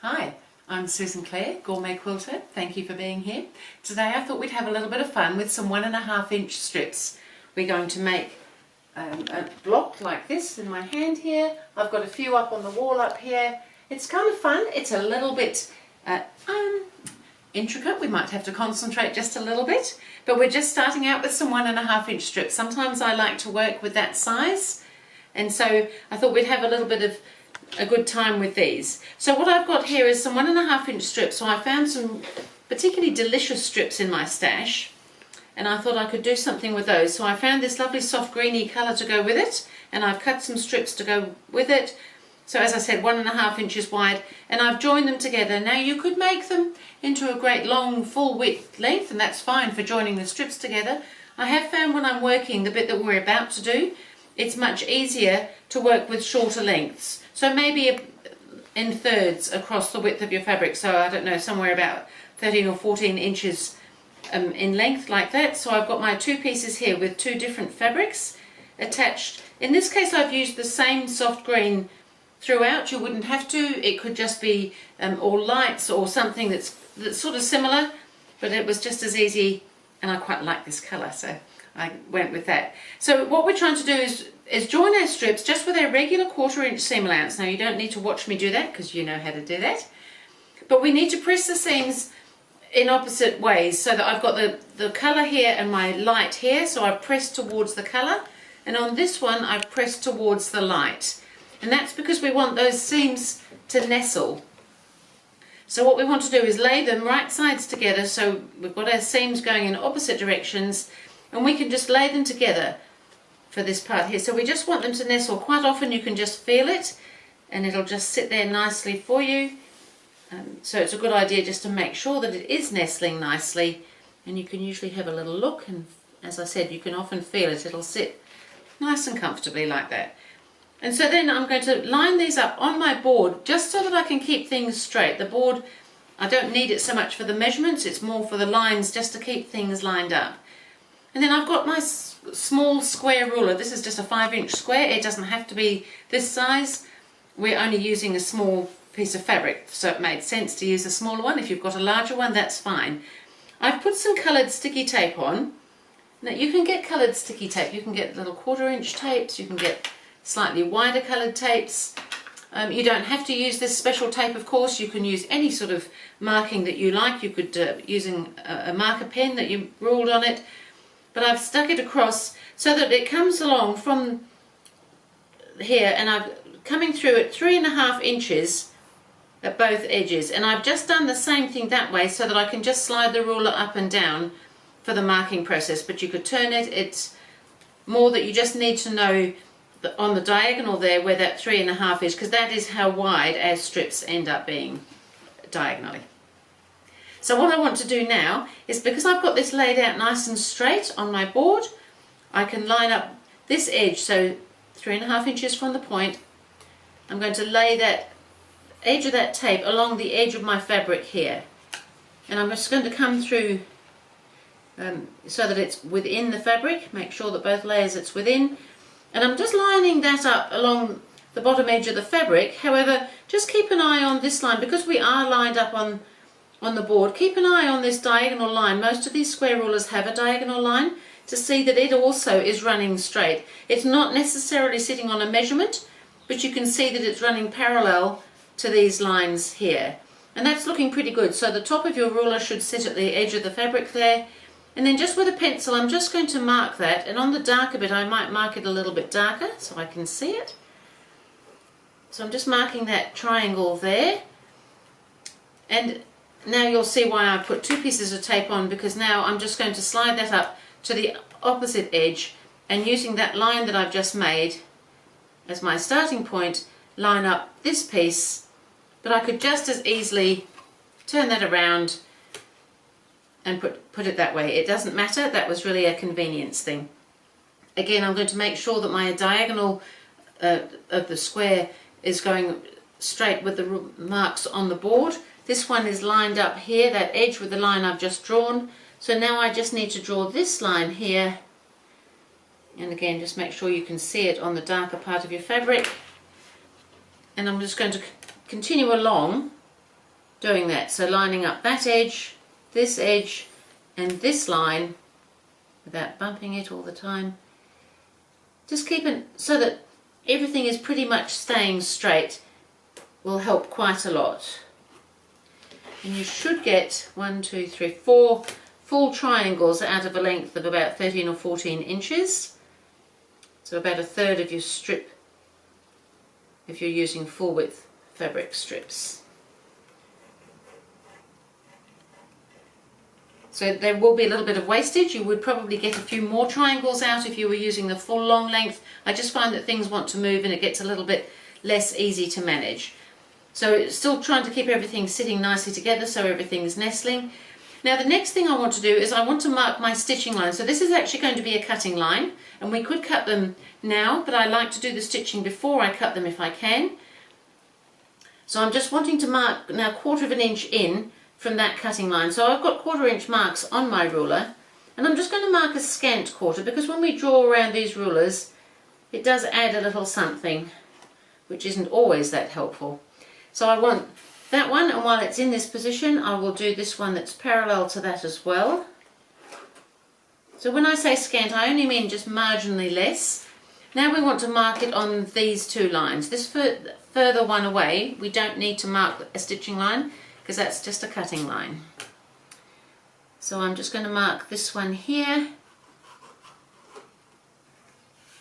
Hi, I'm Susan Clare, GourmetQuilter. Thank you for being here. Today I thought we'd have a little bit of fun with some 1.5 inch strips. We're going to make a block like this in my hand here. I've got a few up on the wall up here. It's kind of fun. It's a little bit intricate. We might have to concentrate just a little bit, but we're just starting out with some 1.5 inch strips. Sometimes I like to work with that size, and so I thought we'd have a little bit of a good time with these. So what I've got here is some 1.5 inch strips. So I found some particularly delicious strips in my stash, and I thought I could do something with those. So I found this lovely soft greeny colour to go with it, and I've cut some strips to go with it. So as I said, 1.5 inches wide, and I've joined them together. Now you could make them into a great long full width length, and that's fine for joining the strips together. I have found when I'm working the bit that we're about to do, it's much easier to work with shorter lengths. So maybe in thirds across the width of your fabric. So I don't know, somewhere about 13 or 14 inches in length like that. So I've got my two pieces here with two different fabrics attached. In this case I've used the same soft green throughout. You wouldn't have to. It could just be all lights or something that's sort of similar, but it was just as easy, and I quite like this colour, so I went with that. So what we're trying to do is join our strips just with our regular 1/4 inch seam allowance. Now you don't need to watch me do that because you know how to do that, but we need to press the seams in opposite ways so that I've got the colour here and my light here. So I've pressed towards the colour, and on this one I've pressed towards the light, and that's because we want those seams to nestle. So what we want to do is lay them right sides together, so we've got our seams going in opposite directions, and we can just lay them together for this part here. So we just want them to nestle. Quite often you can just feel it and it'll just sit there nicely for you. So it's a good idea just to make sure that it is nestling nicely, and you can usually have a little look, and as I said, you can often feel it. It'll sit nice and comfortably like that. And so then I'm going to line these up on my board just so that I can keep things straight. The board, I don't need it so much for the measurements, it's more for the lines, just to keep things lined up. And then I've got my small square ruler. This is just a 5 inch square. It doesn't have to be this size. We're only using a small piece of fabric, so it made sense to use a smaller one. If you've got a larger one, that's fine. I've put some coloured sticky tape on. Now you can get coloured sticky tape. You can get little 1/4 inch tapes. You can get slightly wider coloured tapes. You don't have to use this special tape, of course. You can use any sort of marking that you like. You could using a marker pen that you ruled on it. But I've stuck it across so that it comes along from here, and I'm coming through at 3.5 inches at both edges, and I've just done the same thing that way so that I can just slide the ruler up and down for the marking process. But you could turn it. It's more that you just need to know that on the diagonal there where that 3.5 is, because that is how wide our strips end up being diagonally. So what I want to do now is, because I've got this laid out nice and straight on my board, I can line up this edge, so 3.5 inches from the point. I'm going to lay that edge of that tape along the edge of my fabric here, and I'm just going to come through so that it's within the fabric. Make sure that both layers it's within, and I'm just lining that up along the bottom edge of the fabric. However, just keep an eye on this line, because we are lined up on the board. Keep an eye on this diagonal line. Most of these square rulers have a diagonal line, to see that it also is running straight. It's not necessarily sitting on a measurement, but you can see that it's running parallel to these lines here, and that's looking pretty good. So the top of your ruler should sit at the edge of the fabric there, and then just with a pencil I'm just going to mark that, and on the darker bit I might mark it a little bit darker so I can see it. So I'm just marking that triangle there, and now you'll see why I put two pieces of tape on, because now I'm just going to slide that up to the opposite edge, and using that line that I've just made as my starting point, line up this piece. But I could just as easily turn that around and put it that way. It doesn't matter. That was really a convenience thing. Again, I'm going to make sure that my diagonal of the square is going straight with the marks on the board. This one is lined up here, that edge with the line I've just drawn. So now I just need to draw this line here, and again just make sure you can see it on the darker part of your fabric, and I'm just going to continue along doing that. So lining up that edge, this edge, and this line without bumping it all the time. Just keep it so that everything is pretty much staying straight will help quite a lot. And you should get 1, 2, 3, 4 full triangles out of a length of about 13 or 14 inches. So about a third of your strip if you're using full width fabric strips. So there will be a little bit of wastage. You would probably get a few more triangles out if you were using the full long length. I just find that things want to move and it gets a little bit less easy to manage. So still trying to keep everything sitting nicely together so everything's nestling. Now the next thing I want to do is I want to mark my stitching line. So this is actually going to be a cutting line, and we could cut them now, but I like to do the stitching before I cut them if I can. So I'm just wanting to mark now 1/4 of an inch in from that cutting line. So I've got 1/4 inch marks on my ruler, and I'm just going to mark a scant 1/4 because when we draw around these rulers it does add a little something which isn't always that helpful. So I want that one, and while it's in this position I will do this one that's parallel to that as well. So when I say scant I only mean just marginally less. Now we want to mark it on these two lines. This further one away we don't need to mark a stitching line because that's just a cutting line. So I'm just going to mark this one here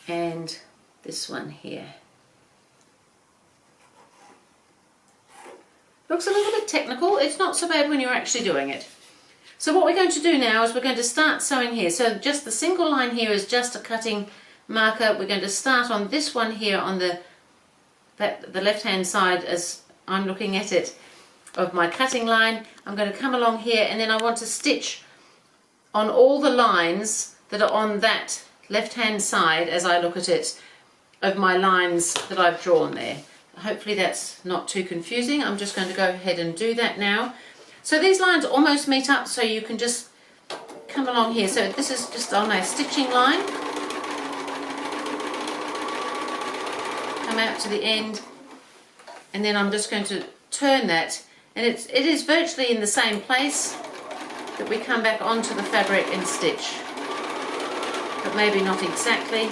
and this one here. Looks a little bit technical. It's not so bad when you're actually doing it. So what we're going to do now is we're going to start sewing here. So just the single line here is just a cutting marker. We're going to start on this one here on the left hand side as I'm looking at it of my cutting line. I'm going to come along here and then I want to stitch on all the lines that are on that left hand side as I look at it of my lines that I've drawn there. Hopefully that's not too confusing. I'm just going to go ahead and do that now. So these lines almost meet up, so you can just come along here. So this is just on a stitching line. Come out to the end, and then I'm just going to turn that, and it is virtually in the same place that we come back onto the fabric and stitch, but maybe not exactly.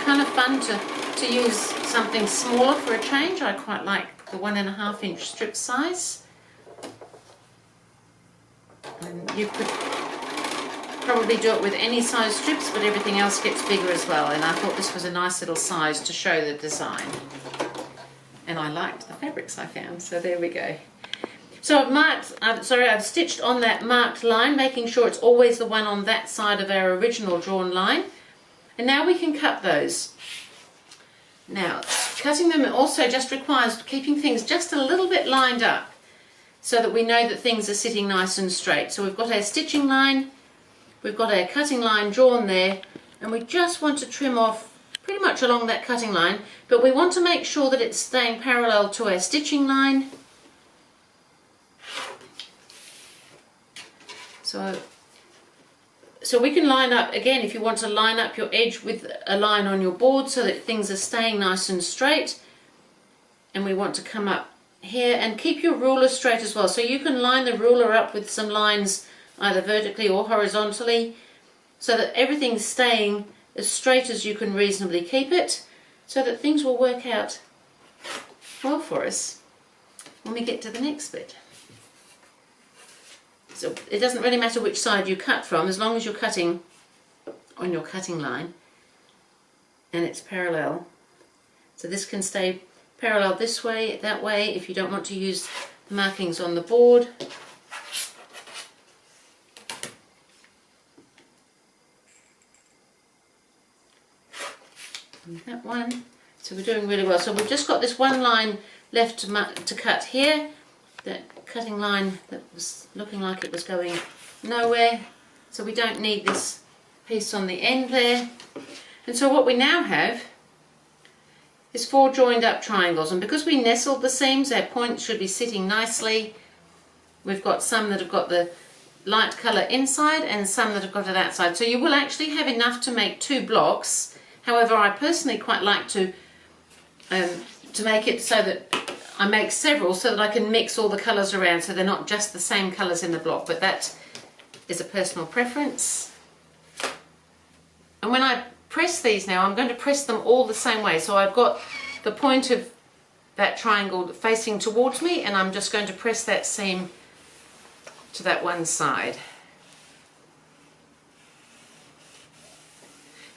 Kind of fun to use something smaller for a change. I quite like the 1.5 inch strip size. And you could probably do it with any size strips, but everything else gets bigger as well. And I thought this was a nice little size to show the design. And I liked the fabrics I found, so there we go. So I've stitched on that marked line, making sure it's always the one on that side of our original drawn line. And now we can cut those. Now, cutting them also just requires keeping things just a little bit lined up so that we know that things are sitting nice and straight. So we've got our stitching line, we've got our cutting line drawn there, and we just want to trim off pretty much along that cutting line, but we want to make sure that it's staying parallel to our stitching line. So we can line up, again, if you want to line up your edge with a line on your board so that things are staying nice and straight. And we want to come up here and keep your ruler straight as well. So you can line the ruler up with some lines either vertically or horizontally so that everything's staying as straight as you can reasonably keep it, so that things will work out well for us when we get to the next bit. So it doesn't really matter which side you cut from, as long as you're cutting on your cutting line and it's parallel. So this can stay parallel this way, that way, if you don't want to use the markings on the board. And that one. So we're doing really well. So we've just got this one line left to cut here. That cutting line that was looking like it was going nowhere, so we don't need this piece on the end there. And so what we now have is 4 joined up triangles, and because we nestled the seams, our points should be sitting nicely. We've got some that have got the light colour inside and some that have got it outside, so you will actually have enough to make 2 blocks, However, I personally quite like to make it so that I make several so that I can mix all the colours around so they're not just the same colours in the block, but that is a personal preference. And when I press these now, I'm going to press them all the same way. So I've got the point of that triangle facing towards me, and I'm just going to press that seam to that one side.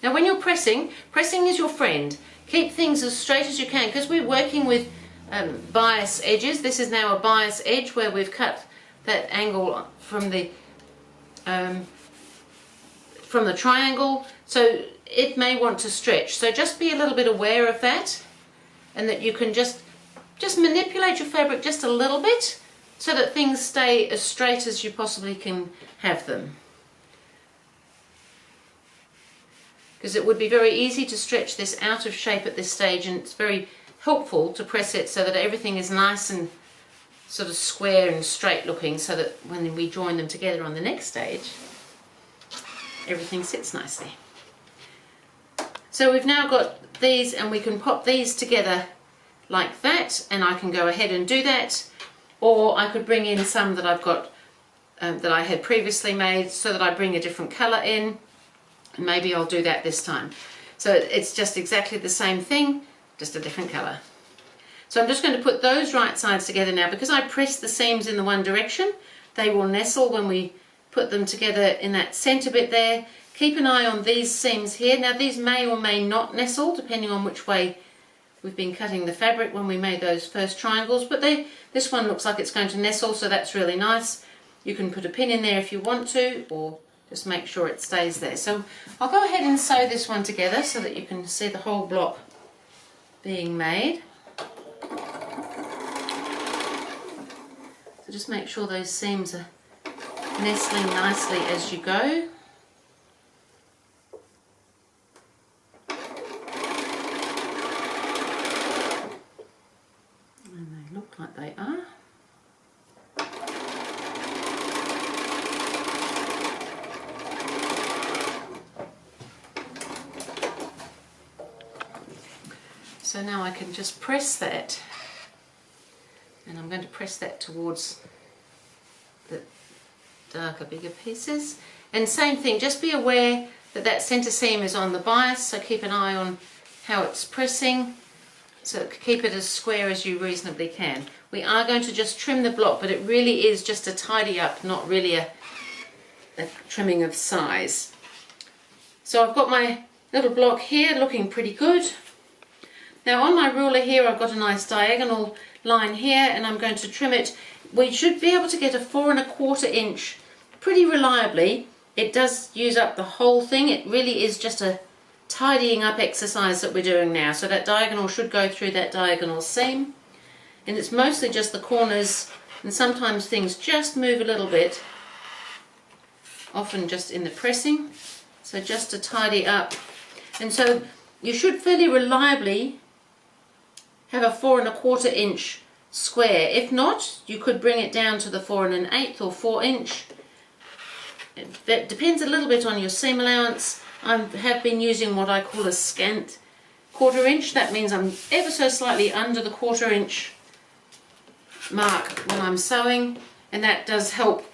Now when you're pressing is your friend. Keep things as straight as you can, because we're working with bias edges. This is now a bias edge where we've cut that angle from the triangle, so it may want to stretch. So just be a little bit aware of that, and that you can just manipulate your fabric just a little bit so that things stay as straight as you possibly can have them. Because it would be very easy to stretch this out of shape at this stage, and it's very helpful to press it so that everything is nice and sort of square and straight looking, so that when we join them together on the next stage, everything sits nicely. So we've now got these, and we can pop these together like that, and I can go ahead and do that, or I could bring in some that I've got that I had previously made, so that I bring a different colour in. And maybe I'll do that this time. So it's just exactly the same thing, just a different colour. So I'm just going to put those right sides together now. Because I pressed the seams in the one direction, they will nestle when we put them together in that centre bit there. Keep an eye on these seams here. Now these may or may not nestle depending on which way we've been cutting the fabric when we made those first triangles, but this one looks like it's going to nestle, so that's really nice. You can put a pin in there if you want to, or just make sure it stays there. So I'll go ahead and sew this one together so that you can see the whole block being made. So just make sure those seams are nestling nicely as you go. And they look like they are. So now I can just press that, and I'm going to press that towards the darker, bigger pieces. And same thing, just be aware that that centre seam is on the bias, so keep an eye on how it's pressing, so keep it as square as you reasonably can. We are going to just trim the block, but it really is just a tidy up, not really a trimming of size. So I've got my little block here looking pretty good. Now on my ruler here I've got a nice diagonal line here, and I'm going to trim it. We should be able to get a 4 1/4 inch pretty reliably. It does use up the whole thing. It really is just a tidying up exercise that we're doing now. So that diagonal should go through that diagonal seam, and it's mostly just the corners, and sometimes things just move a little bit, often just in the pressing. So just to tidy up, and so you should fairly reliably have a 4 1/4 inch square. If not, you could bring it down to the 4 1/8 or 4 inch. That depends a little bit on your seam allowance. I have been using what I call a scant 1/4 inch. That means I'm ever so slightly under the 1/4 inch mark when I'm sewing, and that does help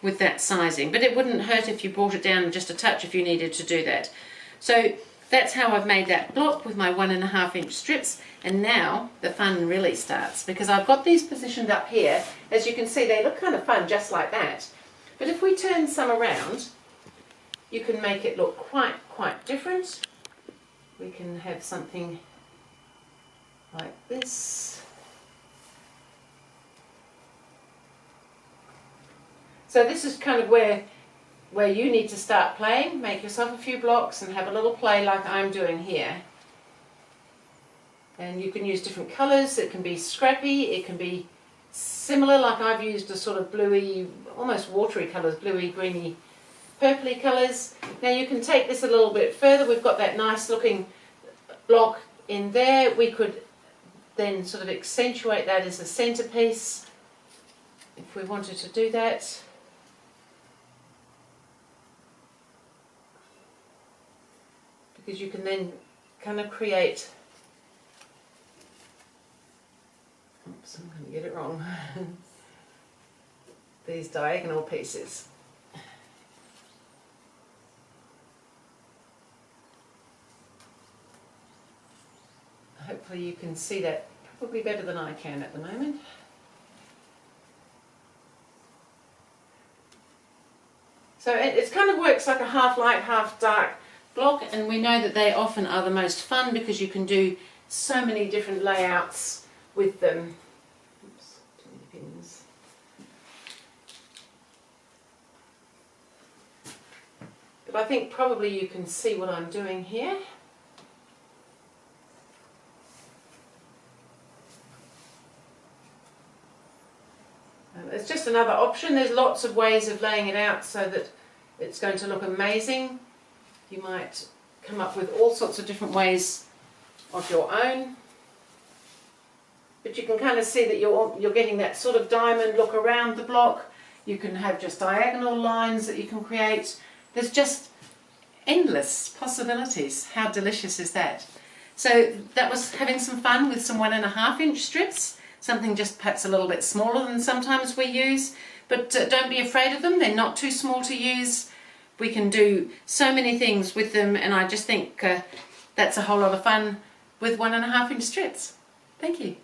with that sizing. But it wouldn't hurt if you brought it down just a touch if you needed to do that. So that's how I've made that block with my 1 1/2 inch strips. And now the fun really starts, because I've got these positioned up here. As you can see, they look kind of fun just like that. But if we turn some around, you can make it look quite different. We can have something like this. So this is kind of where you need to start playing. Make yourself a few blocks and have a little play like I'm doing here. And you can use different colours. It can be scrappy, it can be similar, like I've used a sort of bluey, almost watery colours, bluey, greeny, purpley colours. Now you can take this a little bit further. We've got that nice looking block in there. We could then sort of accentuate that as a centrepiece if we wanted to do that. Because you can then kind of create, oops, I'm going to get it wrong, these diagonal pieces. Hopefully you can see that probably better than I can at the moment. So it kind of works like a half light, half dark block, and we know that they often are the most fun because you can do so many different layouts with them. Oops, too many pins. But I think probably you can see what I'm doing here. It's just another option. There's lots of ways of laying it out so that it's going to look amazing. You might come up with all sorts of different ways of your own. But you can kind of see that you're getting that sort of diamond look around the block. You can have just diagonal lines that you can create. There's just endless possibilities. How delicious is that? So that was having some fun with some 1.5 inch strips. Something just perhaps a little bit smaller than sometimes we use, but don't be afraid of them. They're not too small to use. We can do so many things with them, and I just think that's a whole lot of fun with 1.5 inch strips. Thank you.